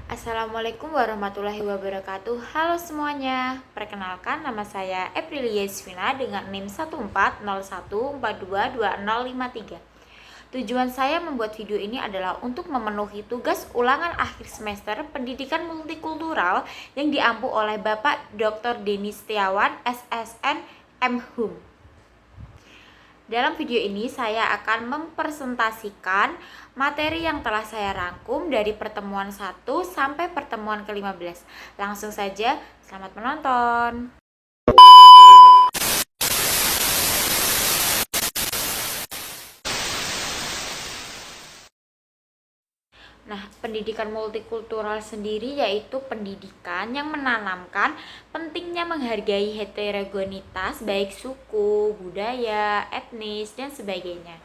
Assalamualaikum warahmatullahi wabarakatuh. Halo semuanya, perkenalkan nama saya Aprilia Yasvina dengan NIM 1401422053. Tujuan saya membuat video ini adalah untuk memenuhi tugas ulangan akhir semester pendidikan multikultural yang diampu oleh Bapak Dr. Denny Setiawan, SSN, MHum. Dalam video ini saya akan mempresentasikan materi yang telah saya rangkum dari pertemuan 1 sampai pertemuan ke-15. Langsung saja, selamat menonton. Nah, pendidikan multikultural sendiri yaitu pendidikan yang menanamkan pentingnya menghargai heterogenitas baik suku, budaya, etnis, dan sebagainya.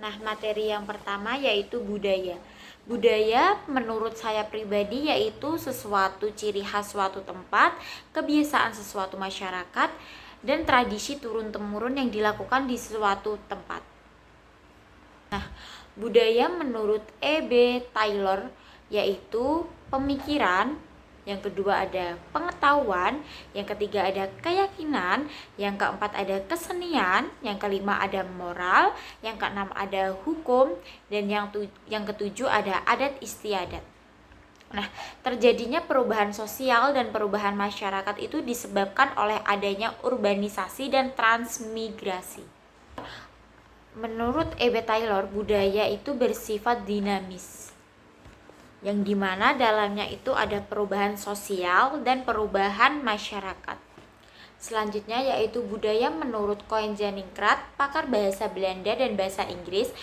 Nah, materi yang pertama yaitu budaya. Budaya menurut saya pribadi yaitu sesuatu ciri khas suatu tempat, kebiasaan sesuatu masyarakat, dan tradisi turun-temurun yang dilakukan di suatu tempat. Nah, budaya menurut E.B. Taylor yaitu pemikiran, yang kedua ada pengetahuan, yang ketiga ada keyakinan, yang keempat ada kesenian, yang kelima ada moral, yang keenam ada hukum, dan yang ketujuh ada adat istiadat. Nah, terjadinya perubahan sosial dan perubahan masyarakat itu disebabkan oleh adanya urbanisasi dan transmigrasi. Menurut E.B. Taylor, budaya itu bersifat dinamis, yang dimana dalamnya itu ada perubahan sosial dan perubahan masyarakat. Selanjutnya yaitu budaya menurut Koen Zanningrat, pakar bahasa Belanda dan bahasa Inggris.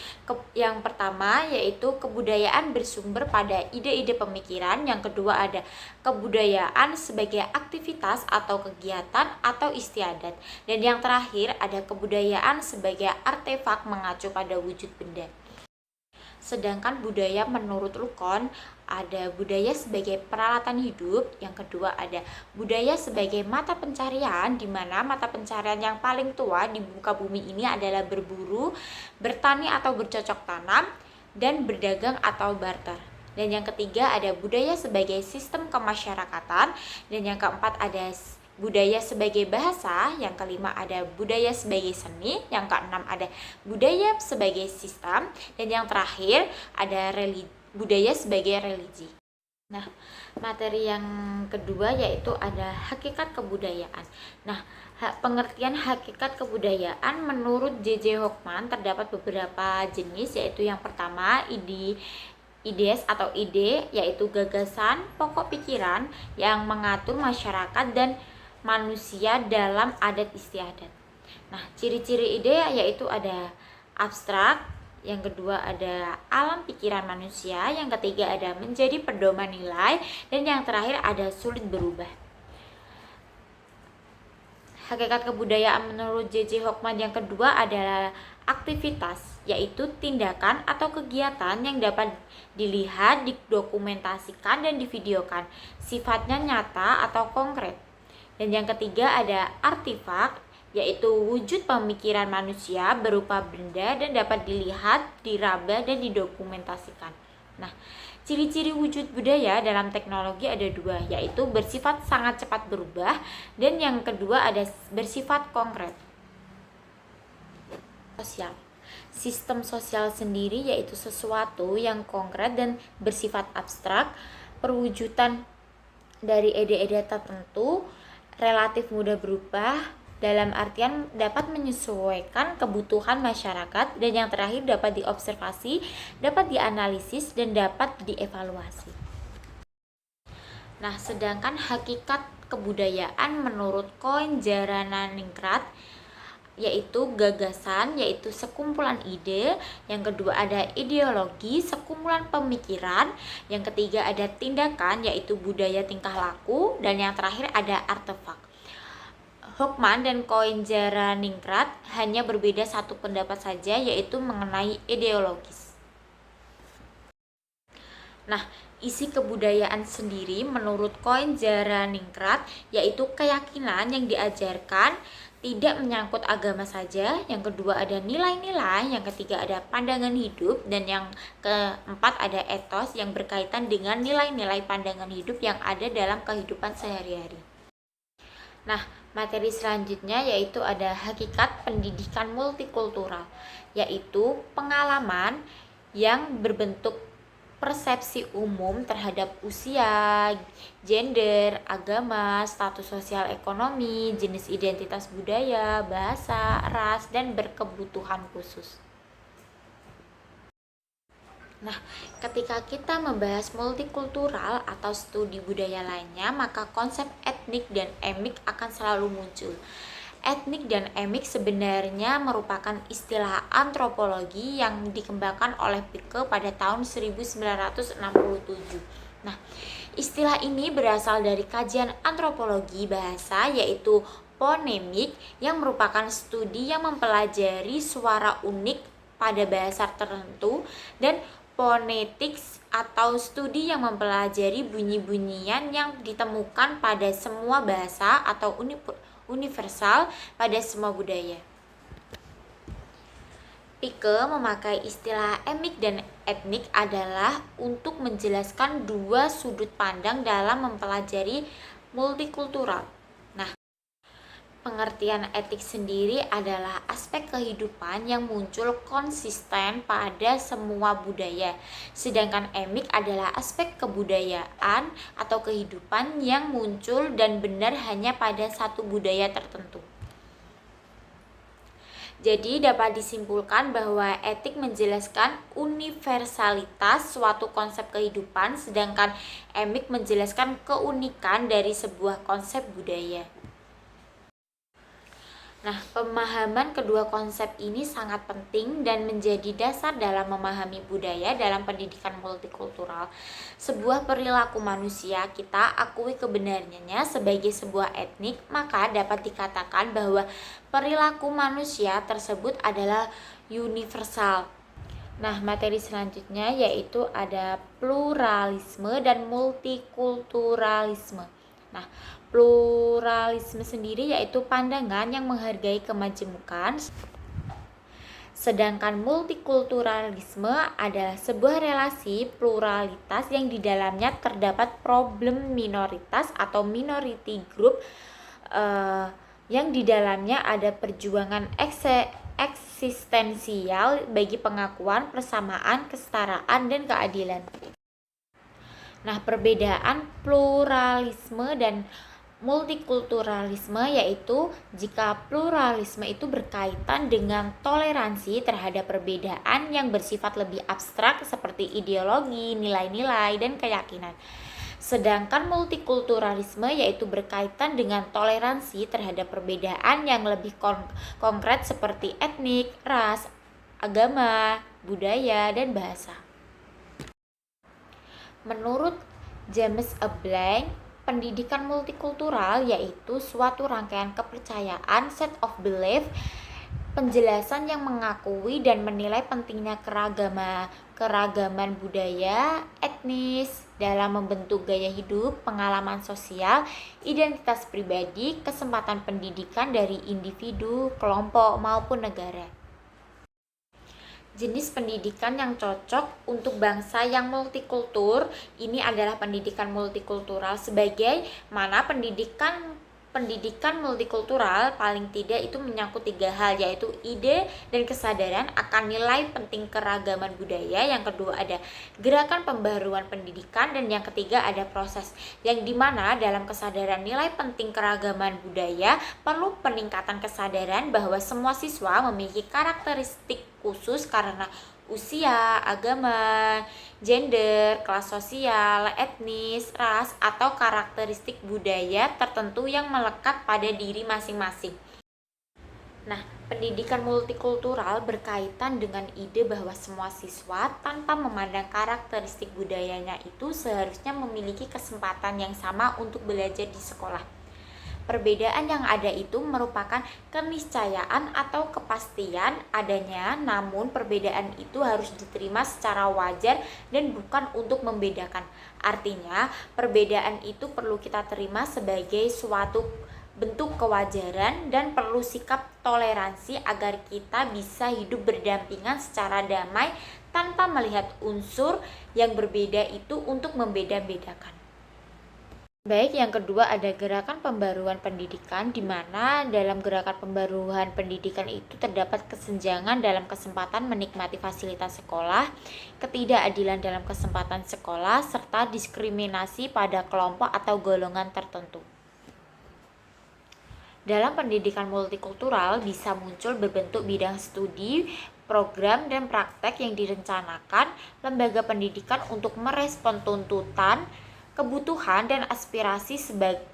Yang pertama yaitu kebudayaan bersumber pada ide-ide pemikiran. Yang kedua ada kebudayaan sebagai aktivitas atau kegiatan atau istiadat. Dan yang terakhir ada kebudayaan sebagai artefak mengacu pada wujud benda. Sedangkan budaya menurut Lukon ada budaya sebagai peralatan hidup, yang kedua ada budaya sebagai mata pencarian, di mana mata pencarian yang paling tua di muka bumi ini adalah berburu, bertani atau bercocok tanam, dan berdagang atau barter. Dan yang ketiga ada budaya sebagai sistem kemasyarakatan, dan yang keempat ada budaya sebagai bahasa, yang kelima ada budaya sebagai seni, yang keenam ada budaya sebagai sistem, dan yang terakhir ada budaya sebagai religi. Nah, materi yang kedua yaitu ada hakikat kebudayaan. Nah, pengertian hakikat kebudayaan menurut J.J. Hockman terdapat beberapa jenis, yaitu yang pertama ideas atau ide, yaitu gagasan, pokok pikiran yang mengatur masyarakat dan manusia dalam adat istiadat. Nah, ciri-ciri ide yaitu ada abstrak, yang kedua ada alam pikiran manusia, yang ketiga ada menjadi pedoman nilai, dan yang terakhir ada sulit berubah. Hakikat kebudayaan menurut J.J. Hockman yang kedua adalah aktivitas, yaitu tindakan atau kegiatan yang dapat dilihat, didokumentasikan, dan divideokan. Sifatnya nyata atau konkret. Dan yang ketiga ada artefak, yaitu wujud pemikiran manusia berupa benda dan dapat dilihat, diraba, dan didokumentasikan. Nah, ciri-ciri wujud budaya dalam teknologi ada dua, yaitu bersifat sangat cepat berubah, dan yang kedua ada bersifat konkret. Sosial. Sistem sosial sendiri yaitu sesuatu yang konkret dan bersifat abstrak, perwujudan dari ide-ide tertentu, relatif mudah berubah, dalam artian dapat menyesuaikan kebutuhan masyarakat, dan yang terakhir dapat diobservasi, dapat dianalisis, dan dapat dievaluasi. Nah, sedangkan hakikat kebudayaan menurut Koen Zanningrat yaitu gagasan, yaitu sekumpulan ide, yang kedua ada ideologi, sekumpulan pemikiran, yang ketiga ada tindakan, yaitu budaya tingkah laku, dan yang terakhir ada artefak. Hockman dan Koen Zanningrat hanya berbeda satu pendapat saja, yaitu mengenai ideologis. Nah, isi kebudayaan sendiri menurut Koen Jaraningrat yaitu keyakinan yang diajarkan tidak menyangkut agama saja, yang kedua ada nilai-nilai, yang ketiga ada pandangan hidup, dan yang keempat ada etos yang berkaitan dengan nilai-nilai pandangan hidup yang ada dalam kehidupan sehari-hari. Nah, materi selanjutnya yaitu ada hakikat pendidikan multikultural, yaitu pengalaman yang berbentuk persepsi umum terhadap usia, gender, agama, status sosial ekonomi, jenis identitas budaya, bahasa, ras, dan berkebutuhan khusus. Nah, ketika kita membahas multikultural atau studi budaya lainnya, maka konsep etnik dan emik akan selalu muncul. Etnik dan emik sebenarnya merupakan istilah antropologi yang dikembangkan oleh Pike pada tahun 1967. Nah, istilah ini berasal dari kajian antropologi bahasa yaitu ponemik yang merupakan studi yang mempelajari suara unik pada bahasa tertentu, dan phonetics atau studi yang mempelajari bunyi-bunyian yang ditemukan pada semua bahasa atau universal pada semua budaya. Pike memakai istilah emik dan etnik adalah untuk menjelaskan dua sudut pandang dalam mempelajari multikultural. Nah, pengertian etik sendiri adalah aspek kehidupan yang muncul konsisten pada semua budaya. Sedangkan emik adalah aspek kebudayaan atau kehidupan yang muncul dan benar hanya pada satu budaya tertentu. Jadi dapat disimpulkan bahwa etik menjelaskan universalitas suatu konsep kehidupan, sedangkan emik menjelaskan keunikan dari sebuah konsep budaya. Nah, pemahaman kedua konsep ini sangat penting dan menjadi dasar dalam memahami budaya dalam pendidikan multikultural. Sebuah perilaku manusia kita akui kebenarannya sebagai sebuah etnik, maka dapat dikatakan bahwa perilaku manusia tersebut adalah universal. Nah, materi selanjutnya yaitu ada pluralisme dan multikulturalisme. Nah, pluralisme sendiri yaitu pandangan yang menghargai kemajemukan, sedangkan multikulturalisme adalah sebuah relasi pluralitas yang di dalamnya terdapat problem minoritas atau minority group, yang di dalamnya ada perjuangan eksistensial bagi pengakuan, persamaan, kesetaraan, dan keadilan. Nah, perbedaan pluralisme dan multikulturalisme yaitu jika pluralisme itu berkaitan dengan toleransi terhadap perbedaan yang bersifat lebih abstrak seperti ideologi, nilai-nilai, dan keyakinan. Sedangkan multikulturalisme yaitu berkaitan dengan toleransi terhadap perbedaan yang lebih konkret seperti etnik, ras, agama, budaya, dan bahasa. Menurut James A. Blank, pendidikan multikultural yaitu suatu rangkaian kepercayaan, set of belief, penjelasan yang mengakui dan menilai pentingnya keragaman budaya, etnis dalam membentuk gaya hidup, pengalaman sosial, identitas pribadi, kesempatan pendidikan dari individu, kelompok, maupun negara. Jenis pendidikan yang cocok untuk bangsa yang multikultur ini adalah pendidikan multikultural, sebagai mana pendidikan multikultural paling tidak itu menyangkut tiga hal, yaitu ide dan kesadaran akan nilai penting keragaman budaya, yang kedua ada gerakan pembaruan pendidikan, dan yang ketiga ada proses, yang dimana dalam kesadaran nilai penting keragaman budaya perlu peningkatan kesadaran bahwa semua siswa memiliki karakteristik khusus karena usia, agama, gender, kelas sosial, etnis, ras, atau karakteristik budaya tertentu yang melekat pada diri masing-masing. Nah, pendidikan multikultural berkaitan dengan ide bahwa semua siswa tanpa memandang karakteristik budayanya itu seharusnya memiliki kesempatan yang sama untuk belajar di sekolah. Perbedaan yang ada itu merupakan keniscayaan atau kepastian adanya, namun perbedaan itu harus diterima secara wajar dan bukan untuk membedakan. Artinya, perbedaan itu perlu kita terima sebagai suatu bentuk kewajaran dan perlu sikap toleransi agar kita bisa hidup berdampingan secara damai tanpa melihat unsur yang berbeda itu untuk membeda-bedakan. Baik, yang kedua ada gerakan pembaruan pendidikan, di mana dalam gerakan pembaruan pendidikan itu terdapat kesenjangan dalam kesempatan menikmati fasilitas sekolah, ketidakadilan dalam kesempatan sekolah, serta diskriminasi pada kelompok atau golongan tertentu. Dalam pendidikan multikultural bisa muncul berbentuk bidang studi, program, dan praktek yang direncanakan lembaga pendidikan untuk merespon tuntutan, kebutuhan, dan aspirasi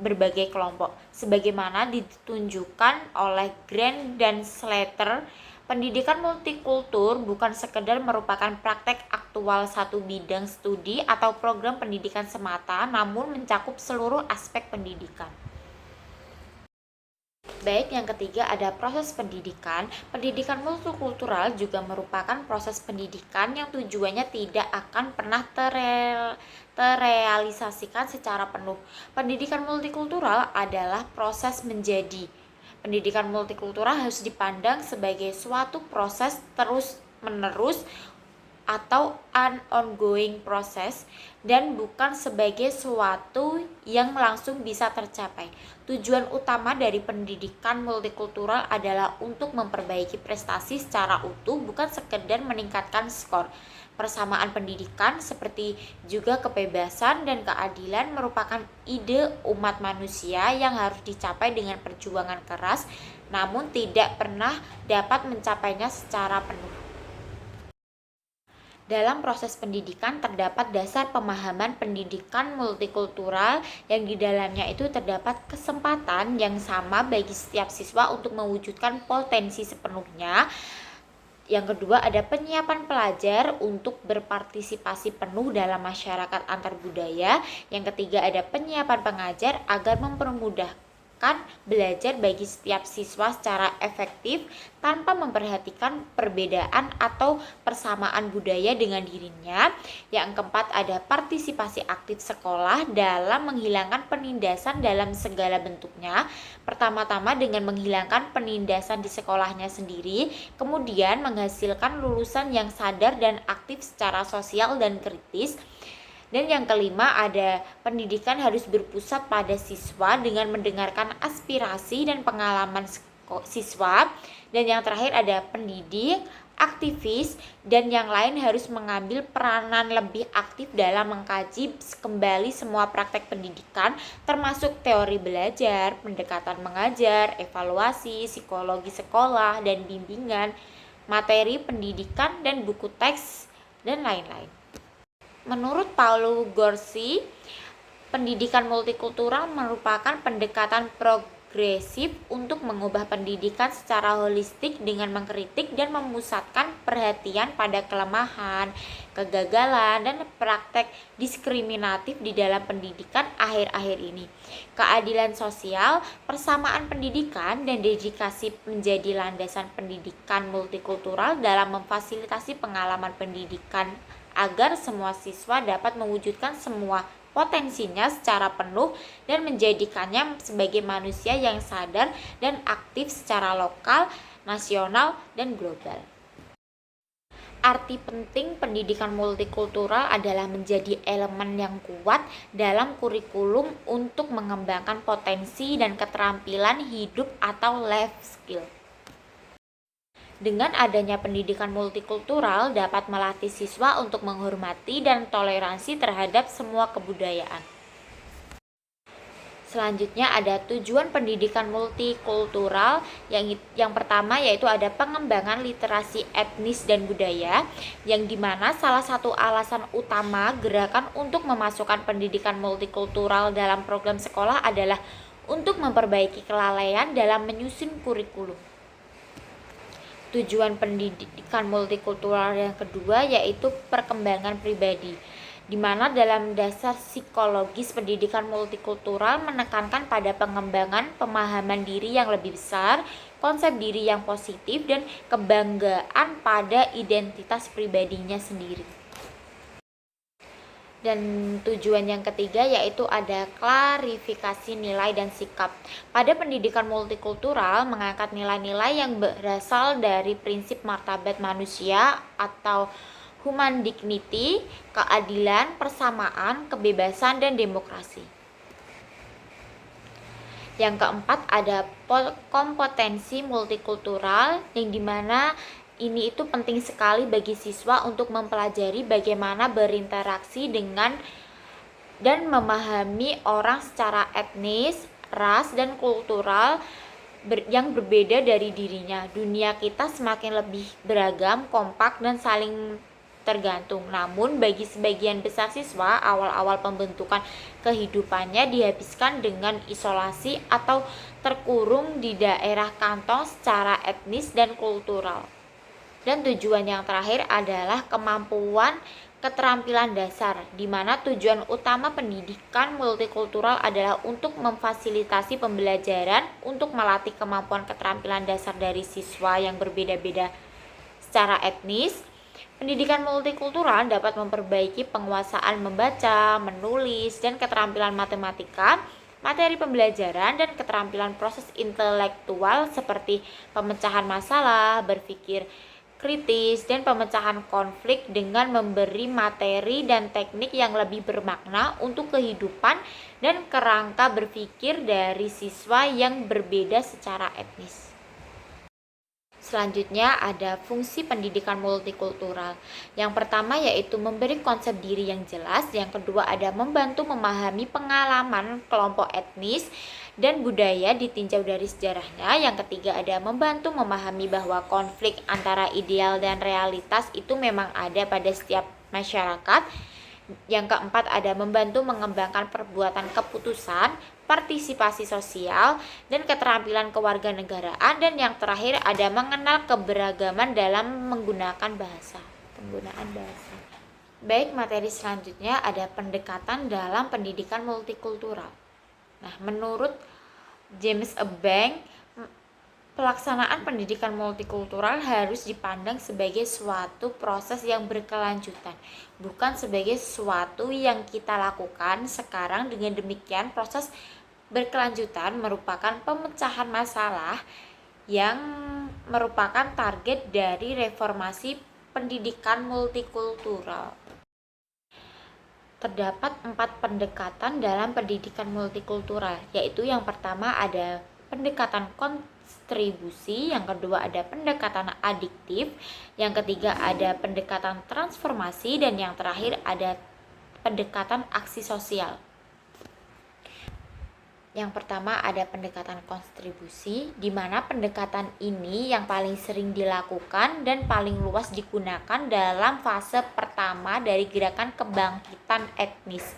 berbagai kelompok. Sebagaimana ditunjukkan oleh Grant dan Slater, pendidikan multikultur bukan sekedar merupakan praktek aktual satu bidang studi atau program pendidikan semata, namun mencakup seluruh aspek pendidikan. Baik, yang ketiga ada proses pendidikan. Pendidikan multikultural juga merupakan proses pendidikan yang tujuannya tidak akan pernah terrealisasikan secara penuh. Pendidikan multikultural adalah proses menjadi. Pendidikan multikultural harus dipandang sebagai suatu proses terus-menerus atau an ongoing process dan bukan sebagai sesuatu yang langsung bisa tercapai. Tujuan utama dari pendidikan multikultural adalah untuk memperbaiki prestasi secara utuh, bukan sekedar meningkatkan skor. Persamaan pendidikan seperti juga kebebasan dan keadilan merupakan ide umat manusia yang harus dicapai dengan perjuangan keras, namun tidak pernah dapat mencapainya secara penuh. Dalam proses pendidikan terdapat dasar pemahaman pendidikan multikultural yang di dalamnya itu terdapat kesempatan yang sama bagi setiap siswa untuk mewujudkan potensi sepenuhnya. Yang kedua ada penyiapan pelajar untuk berpartisipasi penuh dalam masyarakat antar budaya. Yang ketiga ada penyiapan pengajar agar mempermudahkan belajar bagi setiap siswa secara efektif tanpa memperhatikan perbedaan atau persamaan budaya dengan dirinya. Yang keempat ada partisipasi aktif sekolah dalam menghilangkan penindasan dalam segala bentuknya. Pertama-tama dengan menghilangkan penindasan di sekolahnya sendiri, kemudian menghasilkan lulusan yang sadar dan aktif secara sosial dan kritis. Dan yang kelima ada pendidikan harus berpusat pada siswa dengan mendengarkan aspirasi dan pengalaman siswa. Dan yang terakhir ada pendidik, aktivis, dan yang lain harus mengambil peranan lebih aktif dalam mengkaji kembali semua praktek pendidikan termasuk teori belajar, pendekatan mengajar, evaluasi, psikologi sekolah, dan bimbingan, materi pendidikan, dan buku teks, dan lain-lain. Menurut Paulo Gorsi, pendidikan multikultural merupakan pendekatan progresif untuk mengubah pendidikan secara holistik dengan mengkritik dan memusatkan perhatian pada kelemahan, kegagalan, dan praktek diskriminatif di dalam pendidikan akhir-akhir ini. Keadilan sosial, persamaan pendidikan, dan dedikasi menjadi landasan pendidikan multikultural dalam memfasilitasi pengalaman pendidikan agar semua siswa dapat mewujudkan semua potensinya secara penuh dan menjadikannya sebagai manusia yang sadar dan aktif secara lokal, nasional, dan global. Arti penting pendidikan multikultural adalah menjadi elemen yang kuat dalam kurikulum untuk mengembangkan potensi dan keterampilan hidup atau life skill. Dengan adanya pendidikan multikultural dapat melatih siswa untuk menghormati dan toleransi terhadap semua kebudayaan. Selanjutnya ada tujuan pendidikan multikultural yang pertama yaitu ada pengembangan literasi etnis dan budaya, yang dimana salah satu alasan utama gerakan untuk memasukkan pendidikan multikultural dalam program sekolah adalah untuk memperbaiki kelalaian dalam menyusun kurikulum. Tujuan pendidikan multikultural yang kedua yaitu perkembangan pribadi. di mana dalam dasar psikologis pendidikan multikultural menekankan pada pengembangan pemahaman diri yang lebih besar, konsep diri yang positif, dan kebanggaan pada identitas pribadinya sendiri. Dan tujuan yang ketiga yaitu ada klarifikasi nilai dan sikap. Pada pendidikan multikultural mengangkat nilai-nilai yang berasal dari prinsip martabat manusia atau human dignity, keadilan, persamaan, kebebasan, dan demokrasi. Yang keempat ada kompetensi multikultural, yang dimana ini itu penting sekali bagi siswa untuk mempelajari bagaimana berinteraksi dengan dan memahami orang secara etnis, ras, dan kultural yang berbeda dari dirinya. Dunia kita semakin lebih beragam, kompak, dan saling tergantung. Namun bagi sebagian besar siswa, awal-awal pembentukan kehidupannya dihabiskan dengan isolasi atau terkurung di daerah kantong secara etnis dan kultural. Dan tujuan yang terakhir adalah kemampuan keterampilan dasar, di mana tujuan utama pendidikan multikultural adalah untuk memfasilitasi pembelajaran untuk melatih kemampuan keterampilan dasar dari siswa yang berbeda-beda secara etnis. Pendidikan multikultural dapat memperbaiki penguasaan membaca, menulis, dan keterampilan matematika, materi pembelajaran, dan keterampilan proses intelektual seperti pemecahan masalah, berpikir kritis, dan pemecahan konflik dengan memberi materi dan teknik yang lebih bermakna untuk kehidupan dan kerangka berpikir dari siswa yang berbeda secara etnis. Selanjutnya ada fungsi pendidikan multikultural. Yang pertama yaitu memberi konsep diri yang jelas. Yang kedua ada membantu memahami pengalaman kelompok etnis dan budaya ditinjau dari sejarahnya. Yang ketiga ada membantu memahami bahwa konflik antara ideal dan realitas itu memang ada pada setiap masyarakat. Yang keempat ada membantu mengembangkan perbuatan keputusan, partisipasi sosial, dan keterampilan kewarganegaraan. Dan yang terakhir ada mengenal keberagaman dalam menggunakan bahasa. Penggunaan bahasa. Baik, materi selanjutnya ada pendekatan dalam pendidikan multikultural. Nah, menurut James Bank, pelaksanaan pendidikan multikultural harus dipandang sebagai suatu proses yang berkelanjutan, bukan sebagai sesuatu yang kita lakukan sekarang. Dengan demikian, proses berkelanjutan merupakan pemecahan masalah yang merupakan target dari reformasi pendidikan multikultural. Terdapat 4 pendekatan dalam pendidikan multikultural, yaitu yang pertama ada pendekatan kontribusi, yang kedua ada pendekatan adiktif, yang ketiga ada pendekatan transformasi, dan yang terakhir ada pendekatan aksi sosial. Yang pertama ada pendekatan kontribusi, di mana pendekatan ini yang paling sering dilakukan dan paling luas digunakan dalam fase pertama dari gerakan kebangkitan etnis.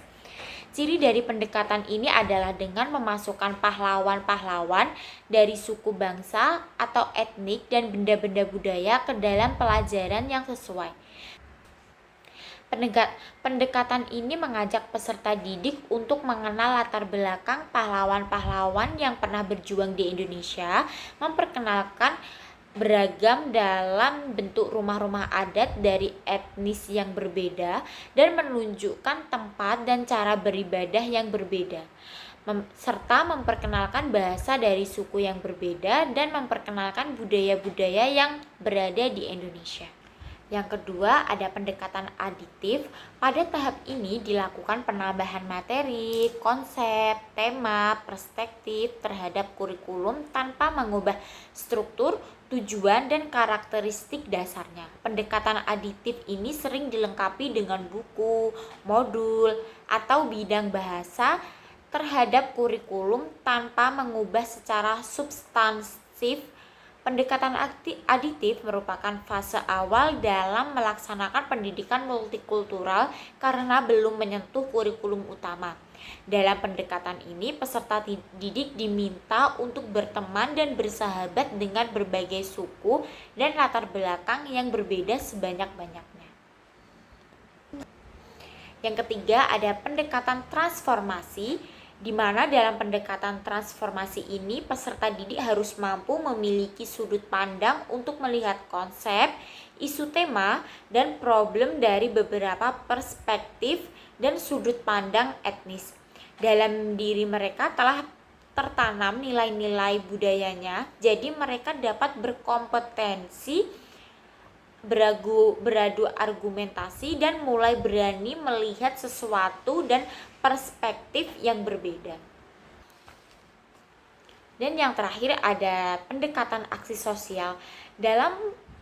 Ciri dari pendekatan ini adalah dengan memasukkan pahlawan-pahlawan dari suku bangsa atau etnik dan benda-benda budaya ke dalam pelajaran yang sesuai. Pendekatan ini mengajak peserta didik untuk mengenal latar belakang pahlawan-pahlawan yang pernah berjuang di Indonesia, memperkenalkan beragam dalam bentuk rumah-rumah adat dari etnis yang berbeda, dan menunjukkan tempat dan cara beribadah yang berbeda, serta memperkenalkan bahasa dari suku yang berbeda dan memperkenalkan budaya-budaya yang berada di Indonesia. Yang kedua ada pendekatan adiktif. Pada tahap ini dilakukan penambahan materi, konsep, tema, perspektif terhadap kurikulum tanpa mengubah struktur, tujuan, dan karakteristik dasarnya. Pendekatan adiktif ini sering dilengkapi dengan buku, modul, atau bidang bahasa terhadap kurikulum tanpa mengubah secara substansif. Pendekatan aditif merupakan fase awal dalam melaksanakan pendidikan multikultural karena belum menyentuh kurikulum utama. Dalam pendekatan ini, peserta didik diminta untuk berteman dan bersahabat dengan berbagai suku dan latar belakang yang berbeda sebanyak-banyaknya. Yang ketiga ada pendekatan transformasi, di mana dalam pendekatan transformasi ini peserta didik harus mampu memiliki sudut pandang untuk melihat konsep, isu tema, dan problem dari beberapa perspektif dan sudut pandang etnis. Dalam diri mereka telah tertanam nilai-nilai budayanya, jadi mereka dapat berkompetensi beradu argumentasi dan mulai berani melihat sesuatu dan perspektif yang berbeda. Dan yang terakhir ada pendekatan aksi sosial. Dalam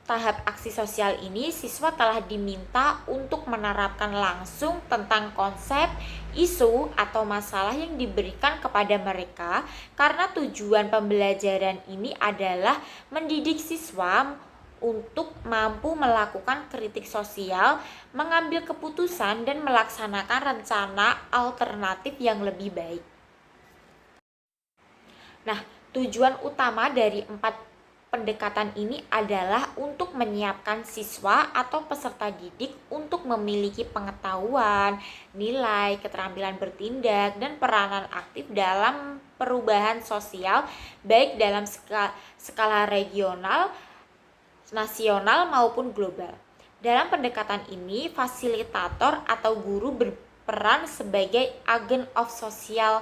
tahap aksi sosial ini, siswa telah diminta untuk menerapkan langsung tentang konsep, isu, atau masalah yang diberikan kepada mereka, karena tujuan pembelajaran ini adalah mendidik siswa untuk mampu melakukan kritik sosial, mengambil keputusan, dan melaksanakan rencana alternatif yang lebih baik. Nah, tujuan utama dari 4 pendekatan ini adalah untuk menyiapkan siswa atau peserta didik untuk memiliki pengetahuan, nilai, keterampilan bertindak, dan peranan aktif dalam perubahan sosial, baik dalam skala regional, nasional maupun global. Dalam pendekatan ini, fasilitator atau guru berperan sebagai agen of sosial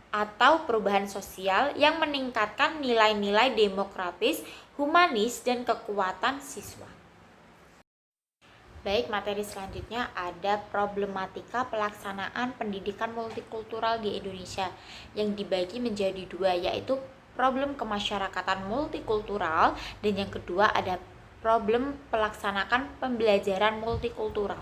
atau perubahan sosial yang meningkatkan nilai-nilai demokratis, humanis, dan kekuatan siswa. Baik, materi selanjutnya ada problematika pelaksanaan pendidikan multikultural di Indonesia yang dibagi menjadi 2, yaitu problem kemasyarakatan multikultural, dan yang kedua ada problem pelaksanaan pembelajaran multikultural,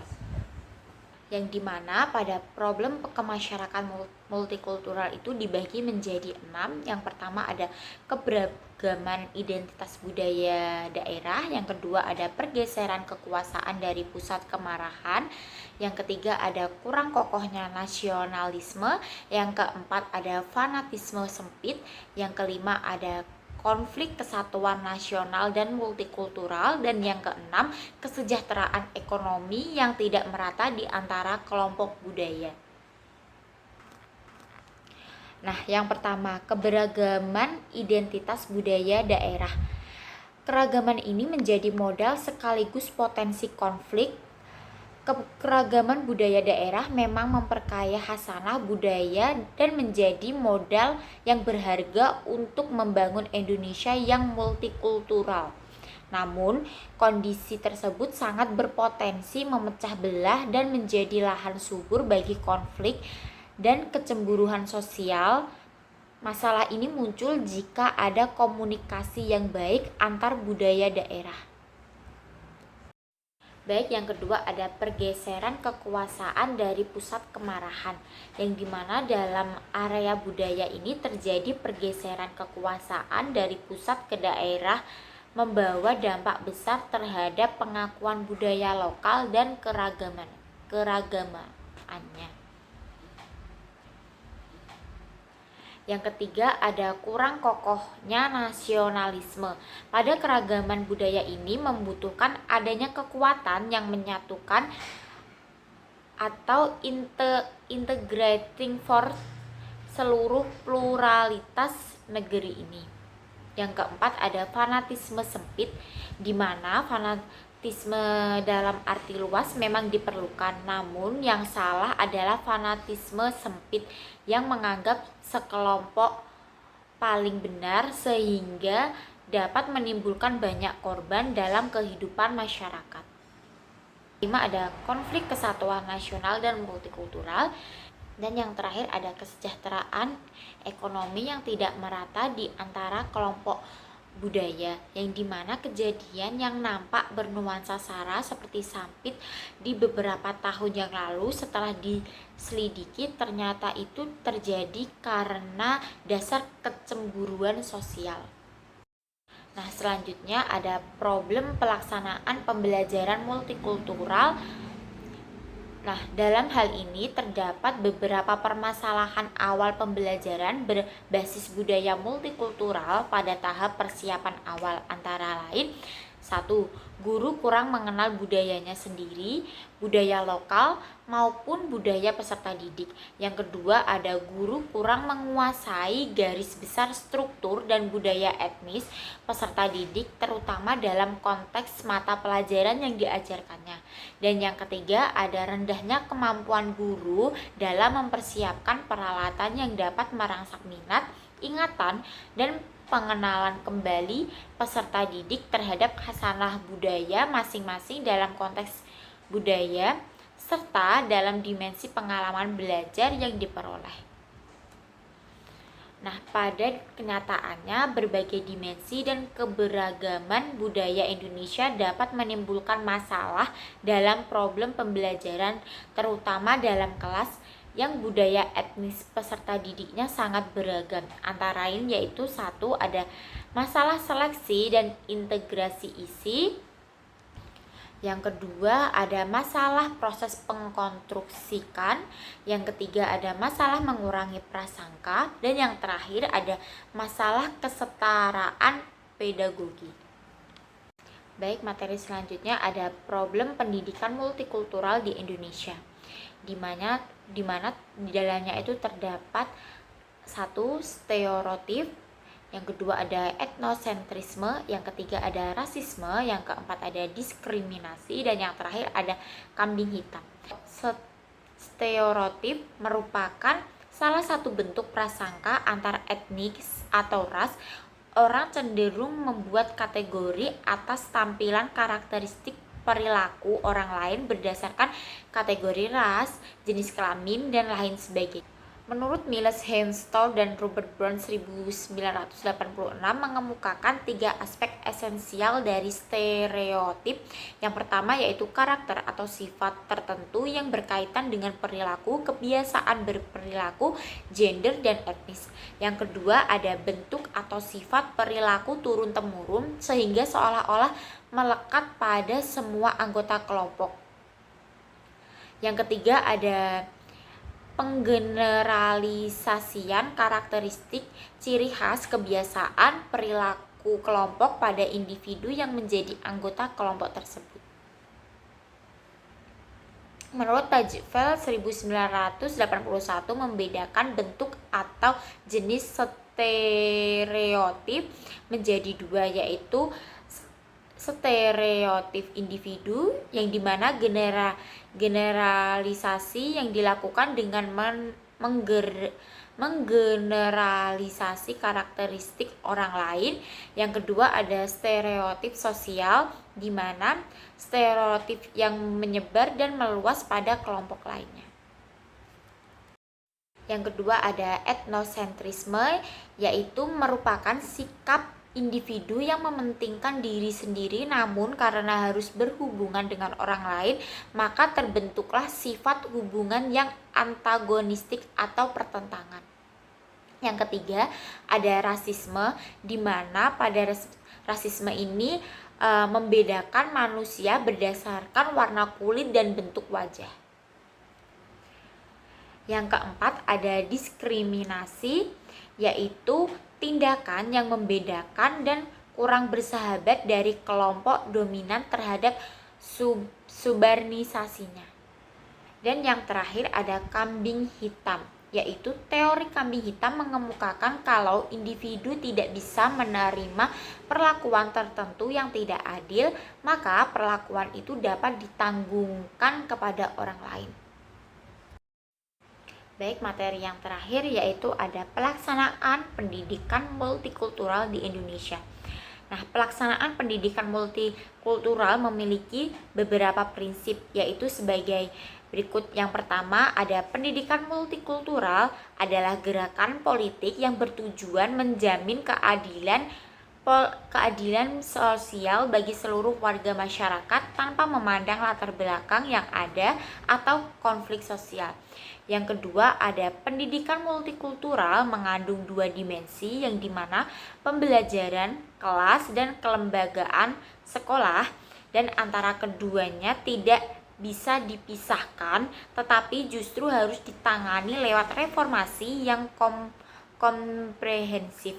yang dimana pada problem kemasyarakatan multikultural itu dibagi menjadi 6. Yang pertama ada keberagaman identitas budaya daerah, yang kedua ada pergeseran kekuasaan dari pusat ke marahan, yang ketiga ada kurang kokohnya nasionalisme, yang keempat ada fanatisme sempit, yang kelima ada konflik kesatuan nasional dan multikultural, dan yang keenam kesejahteraan ekonomi yang tidak merata di antara kelompok budaya. Nah, yang pertama, keberagaman identitas budaya daerah. Keragaman ini menjadi modal sekaligus potensi konflik. Keragaman budaya daerah memang memperkaya khasanah budaya dan menjadi modal yang berharga untuk membangun Indonesia yang multikultural. Namun, kondisi tersebut sangat berpotensi memecah belah dan menjadi lahan subur bagi konflik dan kecemburuan sosial. Masalah ini muncul jika ada komunikasi yang baik antar budaya daerah. Baik, yang kedua ada pergeseran kekuasaan dari pusat ke marahan, yang dimana dalam area budaya ini terjadi pergeseran kekuasaan dari pusat ke daerah, membawa dampak besar terhadap pengakuan budaya lokal dan keragamaannya. Yang ketiga ada kurang kokohnya nasionalisme. Pada keragaman budaya ini membutuhkan adanya kekuatan yang menyatukan atau integrating force seluruh pluralitas negeri ini. Yang keempat ada fanatisme sempit, di mana fanatisme dalam arti luas memang diperlukan, namun yang salah adalah fanatisme sempit yang menganggap sekelompok paling benar sehingga dapat menimbulkan banyak korban dalam kehidupan masyarakat. 5 ada konflik kesatuan nasional dan multikultural, dan yang terakhir ada kesejahteraan ekonomi yang tidak merata di antara kelompok budaya, yang dimana kejadian yang nampak bernuansa sara seperti sampit di beberapa tahun yang lalu setelah diselidiki ternyata itu terjadi karena dasar kecemburuan sosial. Nah, selanjutnya ada problem pelaksanaan pembelajaran multikultural. Nah, dalam hal ini terdapat beberapa permasalahan awal pembelajaran berbasis budaya multikultural pada tahap persiapan awal, antara lain Satu, guru kurang mengenal budayanya sendiri, budaya lokal maupun budaya peserta didik. Yang kedua, ada guru kurang menguasai garis besar struktur dan budaya etnis peserta didik, terutama dalam konteks mata pelajaran yang diajarkannya. Dan yang ketiga, ada rendahnya kemampuan guru dalam mempersiapkan peralatan yang dapat merangsek minat, ingatan, dan pengenalan kembali peserta didik terhadap khasanah budaya masing-masing dalam konteks budaya serta dalam dimensi pengalaman belajar yang diperoleh. Nah, pada kenyataannya berbagai dimensi dan keberagaman budaya Indonesia dapat menimbulkan masalah dalam problem pembelajaran, terutama dalam kelas yang budaya etnis peserta didiknya sangat beragam. Antara lain yaitu satu, ada masalah seleksi dan integrasi isi. Yang kedua, ada masalah proses pengkonstruksikan. Yang ketiga, ada masalah mengurangi prasangka. Dan yang terakhir, ada masalah kesetaraan pedagogi. Baik, materi selanjutnya ada problem pendidikan multikultural di Indonesia, di mana di dalamnya itu terdapat satu, stereotip, yang kedua ada etnosentrisme, yang ketiga ada rasisme, yang keempat ada diskriminasi, dan yang terakhir ada kambing hitam. Stereotip merupakan salah satu bentuk prasangka antar etnis atau ras. Orang cenderung membuat kategori atas tampilan karakteristik perilaku orang lain berdasarkan kategori ras, jenis kelamin, dan lain sebagainya. Menurut Miles Hemphill dan Robert Brown 1986 mengemukakan 3 aspek esensial dari stereotip. Yang pertama yaitu karakter atau sifat tertentu yang berkaitan dengan perilaku, kebiasaan berperilaku, gender, dan etnis. Yang kedua ada bentuk atau sifat perilaku turun-temurun sehingga seolah-olah melekat pada semua anggota kelompok. Yang ketiga ada penggeneralisasian karakteristik, ciri khas, kebiasaan, perilaku kelompok pada individu yang menjadi anggota kelompok tersebut. Menurut Tajfel 1981 membedakan bentuk atau jenis stereotip menjadi 2, yaitu stereotip individu yang dimana generalisasi yang dilakukan dengan menggeneralisasi karakteristik orang lain. Yang kedua ada stereotip sosial, di mana stereotip yang menyebar dan meluas pada kelompok lainnya. Yang kedua ada etnosentrisme, yaitu merupakan sikap individu yang mementingkan diri sendiri, namun karena harus berhubungan dengan orang lain, maka terbentuklah sifat hubungan yang antagonistik atau pertentangan. Yang ketiga ada rasisme, di mana pada rasisme ini membedakan manusia berdasarkan warna kulit dan bentuk wajah. Yang keempat ada diskriminasi, yaitu tindakan yang membedakan dan kurang bersahabat dari kelompok dominan terhadap subarnisasinya. Dan yang terakhir ada kambing hitam, yaitu teori kambing hitam mengemukakan kalau individu tidak bisa menerima perlakuan tertentu yang tidak adil, maka perlakuan itu dapat ditanggungkan kepada orang lain. Baik, materi yang terakhir yaitu ada pelaksanaan pendidikan multikultural di Indonesia. Nah, pelaksanaan pendidikan multikultural memiliki beberapa prinsip, yaitu sebagai berikut. Yang pertama, ada pendidikan multikultural adalah gerakan politik yang bertujuan menjamin keadilan sosial bagi seluruh warga masyarakat tanpa memandang latar belakang yang ada atau konflik sosial. Yang kedua ada pendidikan multikultural mengandung 2 dimensi, yang dimana pembelajaran kelas dan kelembagaan sekolah, dan antara keduanya tidak bisa dipisahkan, tetapi justru harus ditangani lewat reformasi yang komprehensif.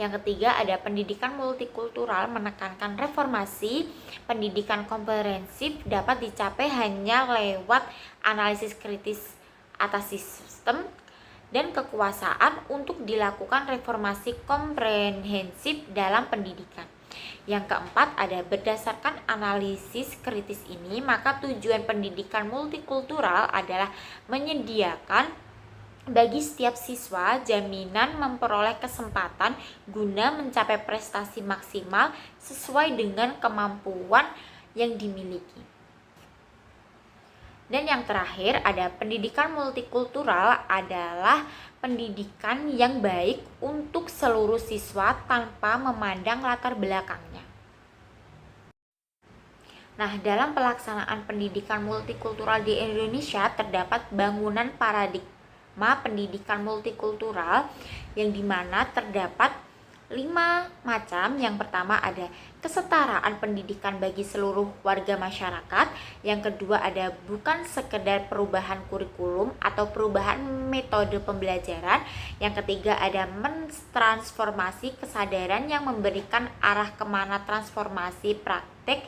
Yang ketiga ada pendidikan multikultural menekankan reformasi. Pendidikan komprehensif dapat dicapai hanya lewat analisis kritis atas sistem dan kekuasaan untuk dilakukan reformasi komprehensif dalam pendidikan. Yang keempat ada berdasarkan analisis kritis ini, maka tujuan pendidikan multikultural adalah menyediakan bagi setiap siswa jaminan memperoleh kesempatan guna mencapai prestasi maksimal sesuai dengan kemampuan yang dimiliki. Dan yang terakhir ada pendidikan multikultural adalah pendidikan yang baik untuk seluruh siswa tanpa memandang latar belakangnya. Nah, dalam pelaksanaan pendidikan multikultural di Indonesia terdapat bangunan paradigma pendidikan multikultural yang dimana terdapat 5 macam. Yang pertama ada kesetaraan pendidikan bagi seluruh warga masyarakat. Yang kedua ada bukan sekedar perubahan kurikulum atau perubahan metode pembelajaran. Yang ketiga ada mentransformasi kesadaran yang memberikan arah kemana transformasi praktek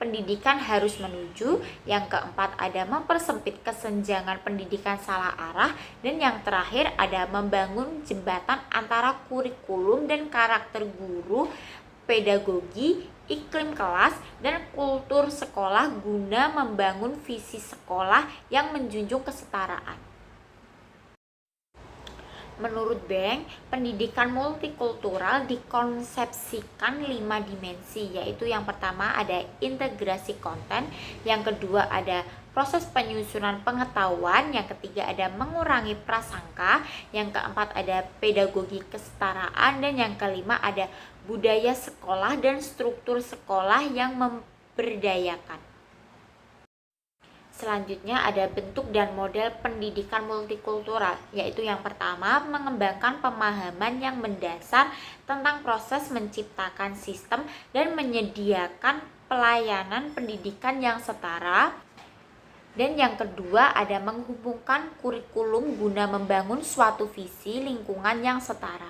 pendidikan harus menuju. Yang keempat ada mempersempit kesenjangan pendidikan salah arah. Dan yang terakhir ada membangun jembatan antara kurikulum dan karakter guru, pedagogi, iklim kelas, dan kultur sekolah guna membangun visi sekolah yang menjunjung kesetaraan. Menurut Bank, pendidikan multikultural dikonsepsikan 5 dimensi, yaitu yang pertama ada integrasi konten, yang kedua ada proses penyusunan pengetahuan, yang ketiga ada mengurangi prasangka, yang keempat ada pedagogi kesetaraan, dan yang kelima ada budaya sekolah dan struktur sekolah yang memberdayakan. Selanjutnya ada bentuk dan model pendidikan multikultural, yaitu yang pertama mengembangkan pemahaman yang mendasar tentang proses menciptakan sistem dan menyediakan pelayanan pendidikan yang setara. Dan yang kedua ada menghubungkan kurikulum guna membangun suatu visi lingkungan yang setara.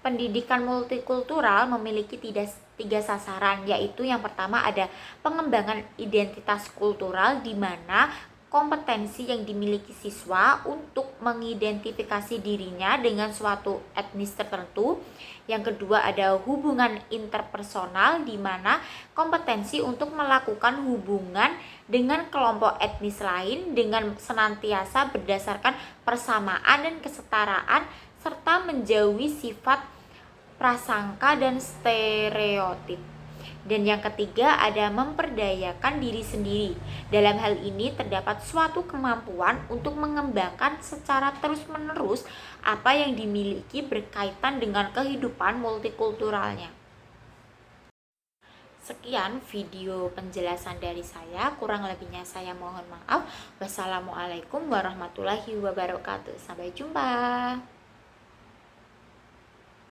Pendidikan multikultural memiliki tiga sasaran, yaitu yang pertama ada pengembangan identitas kultural, di mana kompetensi yang dimiliki siswa untuk mengidentifikasi dirinya dengan suatu etnis tertentu. Yang kedua ada hubungan interpersonal, di mana kompetensi untuk melakukan hubungan dengan kelompok etnis lain dengan senantiasa berdasarkan persamaan dan kesetaraan, serta menjauhi sifat prasangka dan stereotip. Dan yang ketiga ada memperdayakan diri sendiri. Dalam hal ini terdapat suatu kemampuan untuk mengembangkan secara terus-menerus apa yang dimiliki berkaitan dengan kehidupan multikulturalnya. Sekian video penjelasan dari saya, kurang lebihnya saya mohon maaf. Wassalamualaikum warahmatullahi wabarakatuh. Sampai jumpa.